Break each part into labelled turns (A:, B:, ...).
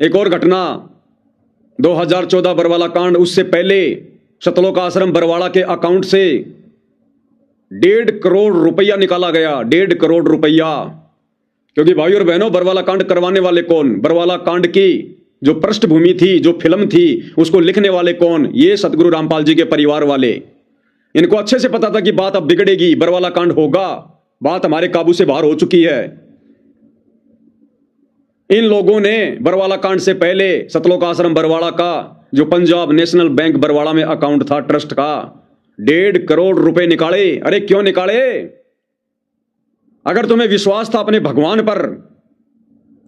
A: एक और घटना 2014 बरवाला कांड, उससे पहले सतलोक आश्रम बरवाड़ा के अकाउंट से 1.5 करोड़ रुपया निकाला गया। 1.5 करोड़ रुपया। क्योंकि भाई और बहनों, बरवाला कांड करवाने वाले कौन, बरवाला कांड की जो पृष्ठभूमि थी, जो फिल्म थी, उसको लिखने वाले कौन, ये सतगुरु रामपाल जी के परिवार वाले। इनको अच्छे से पता था कि बात अब बिगड़ेगी, बरवाला कांड होगा, बात हमारे काबू से बाहर हो चुकी है। इन लोगों ने बरवाला कांड से पहले सतलोक आश्रम बरवाड़ा का जो पंजाब नेशनल बैंक बरवाड़ा में अकाउंट था ट्रस्ट का, 1.5 करोड़ रुपए निकाले। अरे क्यों निकाले? अगर तुम्हें विश्वास था अपने भगवान पर,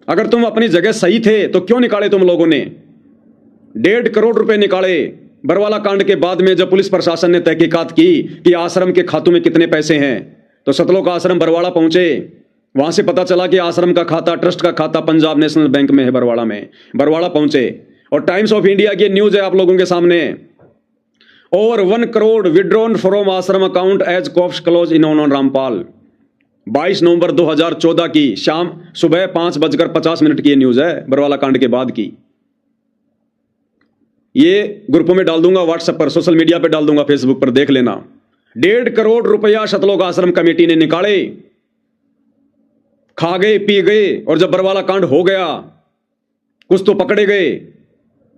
A: अगर तुम अपनी जगह सही थे, तो क्यों निकाले तुम लोगों ने? 1.5 करोड़ रुपए निकाले। बरवाला कांड के बाद में जब पुलिस प्रशासन ने तहकीकात की कि आश्रम के खातों में कितने पैसे हैं, तो सतलोक आश्रम बरवाड़ा पहुंचे। वहां से पता चला कि आश्रम का खाता, ट्रस्ट का खाता पंजाब नेशनल बैंक में है बरवाड़ा में। बरवाड़ा पहुंचे और टाइम्स ऑफ इंडिया की न्यूज है आप लोगों के सामने। Over 1 crore withdrawn from ashram account as cops close in on Rampal. 22 नवंबर 2014 की शाम सुबह 5:50 की न्यूज है, बरवाला कांड के बाद की। ये ग्रुपों में डाल दूंगा, व्हाट्सएप पर, सोशल मीडिया पे डाल दूंगा, फेसबुक पर देख लेना। 1.5 करोड़ रुपया सतलोक आश्रम कमेटी ने निकाले, खा गए, पी गए। और जब बरवाला कांड हो गया, कुछ तो पकड़े गए।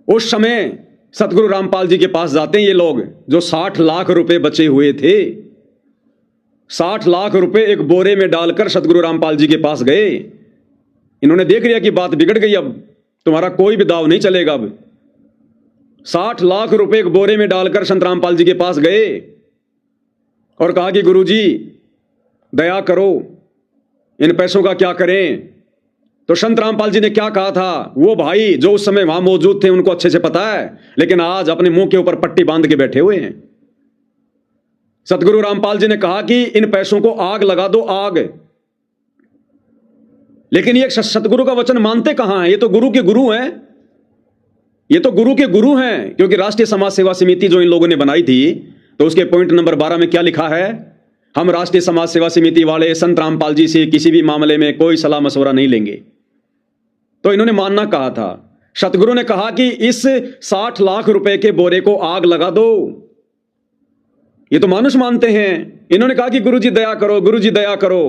A: उस समय सतगुरु रामपाल जी के पास जाते हैं ये लोग, जो 60 लाख रुपए बचे हुए थे। 60 लाख रुपए एक बोरे में डालकर सतगुरु रामपाल जी के पास गए। इन्होंने देख लिया कि बात बिगड़ गई, अब तुम्हारा कोई भी दाव नहीं चलेगा। अब 60 लाख रुपए एक बोरे में डालकर संत रामपाल जी के पास गए और कहा कि गुरुजी दया करो, इन पैसों का क्या करें? तो संत रामपाल जी ने क्या कहा था, वो भाई जो उस समय वहां मौजूद थे उनको अच्छे से पता है, लेकिन आज अपने मुंह के ऊपर पट्टी बांध के बैठे हुए हैं। सतगुरु रामपाल जी ने कहा कि इन पैसों को आग लगा दो, आग। लेकिन ये सतगुरु का वचन मानते कहां हैं? ये तो गुरु के गुरु हैं, ये तो गुरु के गुरु हैं। क्योंकि राष्ट्रीय समाज सेवा समिति जो इन लोगों ने बनाई थी, तो उसके पॉइंट नंबर 12 में क्या लिखा है? हम राष्ट्रीय समाज सेवा समिति वाले संत रामपाल जी से किसी भी मामले में कोई सलाह मशवरा नहीं लेंगे। तो इन्होंने मानना कहा था। सतगुरु ने कहा कि इस 60 लाख रुपए के बोरे को आग लगा दो। ये तो मानुष मानते हैं। इन्होंने कहा कि गुरुजी दया करो, गुरुजी दया करो।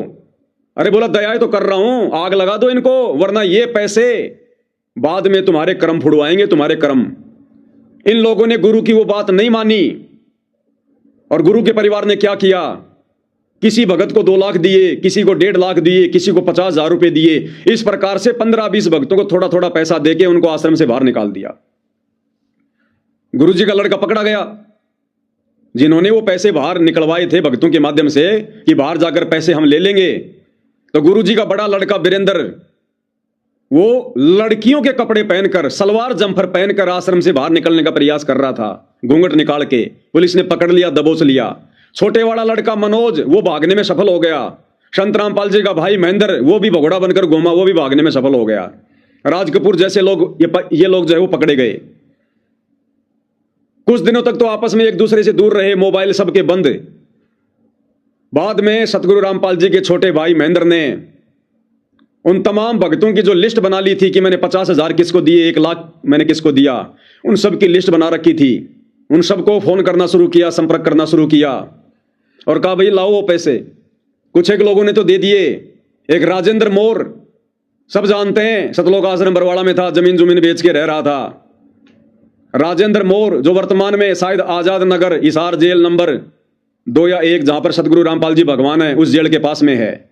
A: अरे बोला दया तो कर रहा हूं, आग लगा दो इनको, वरना ये पैसे बाद में तुम्हारे कर्म फुड़वाएंगे, तुम्हारे कर्म। इन लोगों ने गुरु की वो बात नहीं मानी और गुरु के परिवार ने क्या किया? किसी भगत को 2 लाख दिए, किसी को 1.5 लाख दिए, किसी को 50,000 रुपए दिए। इस प्रकार से 15-20 भक्तों को थोड़ा थोड़ा पैसा देके उनको आश्रम से बाहर निकाल दिया। गुरुजी का लड़का पकड़ा गया, जिन्होंने वो पैसे बाहर निकलवाए थे भक्तों के माध्यम से कि बाहर जाकर पैसे हम ले लेंगे। तो गुरुजी का बड़ा लड़का वीरेंद्र, वो लड़कियों के कपड़े पहनकर, सलवार जम्फर पहनकर आश्रम से बाहर निकलने का प्रयास कर रहा था। घूंघट निकाल के पुलिस ने पकड़ लिया, दबोच लिया। छोटे वाला लड़का मनोज, वो भागने में सफल हो गया। संत रामपाल जी का भाई महेंद्र, वो भी भगोड़ा बनकर घूमा, वो भी भागने में सफल हो गया। राज कपूर जैसे लोग, ये लोग जो है वो पकड़े गए। कुछ दिनों तक तो आपस में एक दूसरे से दूर रहे, मोबाइल सबके बंद। बाद में सतगुरु रामपाल जी के छोटे भाई महेंद्र ने उन तमाम भक्तों की जो लिस्ट बना ली थी कि मैंने 50,000 किसको दिए, 1 लाख मैंने किसको दिया, उन सब की लिस्ट बना रखी थी। उन सबको फोन करना शुरू किया, संपर्क करना शुरू किया और कहा भाई लाओ वो पैसे। कुछ एक लोगों ने तो दे दिए। एक राजेंद्र मोर, सब जानते हैं, सतलोक आश्रम बरवाड़ा में था, जमीन जमीन बेच के रह रहा था। राजेंद्र मोर जो वर्तमान में शायद आजाद नगर हिसार जेल नंबर 2 या 1, जहां पर सतगुरु रामपाल जी भगवान है, उस जेल के पास में है।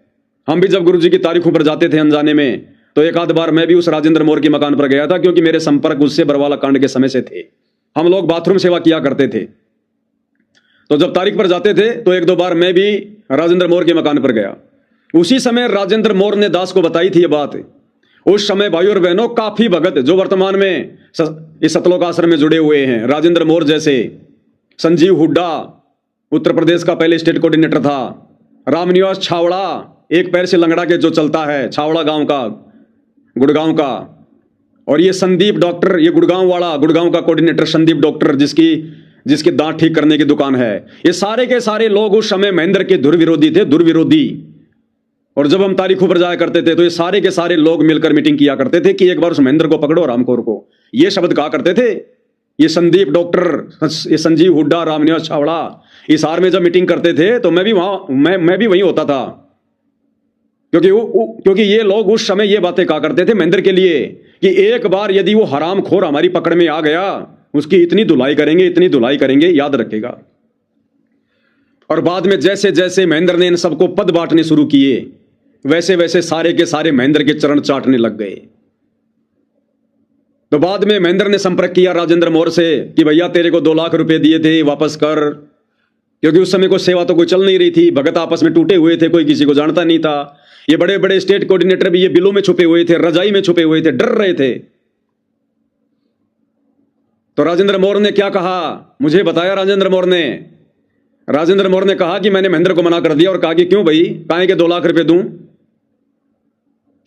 A: हम भी जब गुरु जी की तारीखों पर जाते थे अनजाने में, तो एक आध बार मैं भी उस राजेंद्र मोर के मकान पर गया था, क्योंकि मेरे संपर्क उससे बरवाला कांड के समय से थे। हम लोग बाथरूम सेवा किया करते थे। तो जब तारीख पर जाते थे तो 1-2 बार मैं भी राजेंद्र मोर के मकान पर गया। उसी समय राजेंद्र मोर ने दास को बताई थी ये बात। उस समय भाई और बहनों काफी भगत जो वर्तमान में इस सतलोक आश्रम में जुड़े हुए हैं, राजेंद्र मोर जैसे, संजीव हुड्डा उत्तर प्रदेश का पहले स्टेट कोऑर्डिनेटर था, रामनिवास छावड़ा एक पैर से लंगड़ा के जो चलता है, छावड़ा गांव का, गुड़गांव का, और ये संदीप डॉक्टर, ये गुड़गांव वाला, गुड़गांव का कोऑर्डिनेटर संदीप डॉक्टर, जिसकी दांत ठीक करने की दुकान है। ये सारे के सारे लोग उस समय महेंद्र के धुर विरोधी थे, धुर विरोधी। और जब हम तारीखों पर जाया करते थे तो ये सारे के सारे लोग मिलकर मीटिंग किया करते थे कि एक बार उस महेंद्र को पकड़ो, रामखोर को। ये शब्द कहा करते थे। ये संदीप डॉक्टर, ये संजीव हुड्डा, रामनिवास छावड़ा, हिसार में जब मीटिंग करते थे तो मैं भी वहीं होता था, क्योंकि ये लोग उस समय ये बातें कहा करते थे महेंद्र के लिए कि एक बार यदि वो हरामखोर हमारी पकड़ में आ गया, उसकी इतनी धुलाई करेंगे, इतनी धुलाई करेंगे, याद रखेगा। और बाद में जैसे जैसे महेंद्र ने इन सबको पद बांटने शुरू किए, वैसे वैसे सारे के सारे महेंद्र के चरण चाटने लग गए। तो बाद में महेंद्र ने संपर्क किया राजेंद्र मोर से कि भैया तेरे को 2 लाख रुपए दिए थे, वापस कर। क्योंकि उस समय कोई सेवा तो कोई चल नहीं रही थी, भगत आपस में टूटे हुए थे, कोई किसी को जानता नहीं था। ये बड़े बड़े स्टेट कोऑर्डिनेटर भी ये बिलों में छुपे हुए थे, रजाई में छुपे हुए थे, डर रहे थे। तो राजेंद्र मोर ने क्या कहा, मुझे बताया राजेंद्र मोर ने कहा कि मैंने महेंद्र को मना कर दिया और कहा कि क्यों भाई, काहे के 2 लाख रुपए दूं?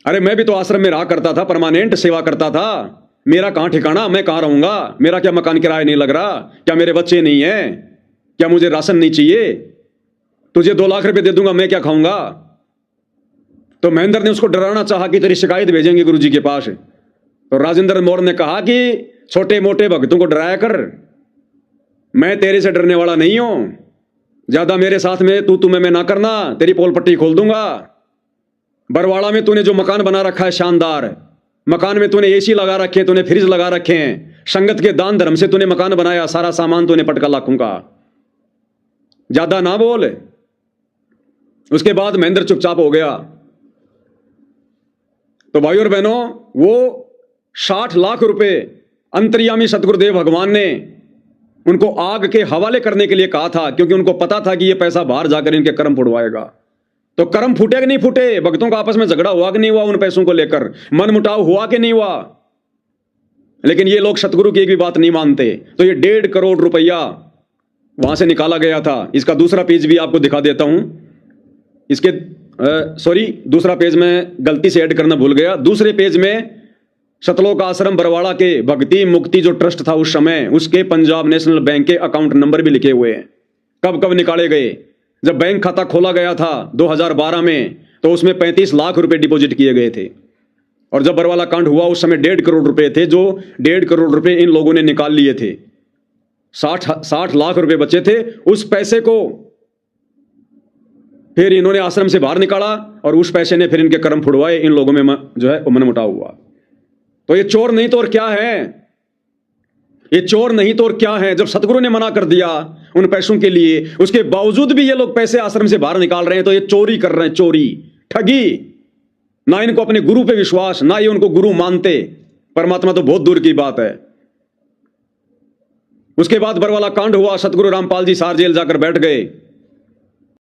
A: अरे मैं भी तो आश्रम में रहा करता था, परमानेंट सेवा करता था, मेरा कहां ठिकाना, मैं कहां रहूंगा? मेरा क्या मकान किराया नहीं लग रहा? क्या मेरे बच्चे नहीं है? क्या मुझे राशन नहीं चाहिए? तुझे 2 लाख रुपए दे दूंगा, मैं क्या खाऊंगा? तो महेंद्र ने उसको डराना चाहा कि तेरी शिकायत भेजेंगे गुरुजी के पास। तो राजेंद्र मोर ने कहा कि छोटे मोटे भक्तों को डराया कर, मैं तेरे से डरने वाला नहीं हूं, ज्यादा मेरे साथ में तू मैं ना करना, तेरी पोल पट्टी खोल दूंगा। बरवाड़ा में तूने जो मकान बना रखा है शानदार, मकान में तूने एसी लगा रखे, तूने फ्रिज लगा रखे हैं, संगत के दान धर्म से तूने मकान बनाया, सारा सामान तूने पटका लाखूंगा, ज्यादा ना बोल। उसके बाद महेंद्र चुपचाप हो गया। तो भाई और बहनों, वो 60 लाख रुपए अंतर्यामी सतगुरुदेव भगवान ने उनको आग के हवाले करने के लिए कहा था, क्योंकि उनको पता था कि ये पैसा बाहर जाकर इनके कर्म फुटवाएगा। तो कर्म फूटे कि नहीं फूटे, भक्तों का आपस में झगड़ा हुआ कि नहीं हुआ, उन पैसों को लेकर मन मुटाव हुआ कि नहीं हुआ, लेकिन ये लोग सतगुरु की एक भी बात नहीं मानते। तो ये 1.5 करोड़ रुपया वहां से निकाला गया था। इसका दूसरा पेज भी आपको दिखा देता हूं। इसके दूसरा पेज में गलती से ऐड करना भूल गया। दूसरे पेज में सतलोक आश्रम बरवाड़ा के भक्ति मुक्ति जो ट्रस्ट था उस समय, उसके पंजाब नेशनल बैंक के अकाउंट नंबर भी लिखे हुए हैं, कब कब निकाले गए। जब बैंक खाता खोला गया था 2012 में, तो उसमें 35 लाख रुपए डिपॉजिट किए गए थे। और जब बरवाला कांड हुआ उस समय 1.5 करोड़ रुपए थे, जो 1.5 करोड़ रुपए इन लोगों ने निकाल लिए थे। 60 लाख रुपए बचे थे। उस पैसे को फिर इन्होंने आश्रम से बाहर निकाला और उस पैसे ने फिर इनके कर्म फुड़वाए। इन लोगों में जो है मनमुटाव हुआ। तो ये चोर नहीं तो और क्या है, ये चोर नहीं तो और क्या है। जब सतगुरु ने मना कर दिया उन पैसों के लिए, उसके बावजूद भी ये लोग पैसे आश्रम से बाहर निकाल रहे हैं, तो ये चोरी कर रहे हैं, चोरी, ठगी। ना इनको अपने गुरु पे विश्वास, ना ये उनको गुरु मानते, परमात्मा तो बहुत दूर की बात है। उसके बाद बरवाला कांड हुआ, सतगुरु रामपाल जी सार जेल जाकर बैठ गए।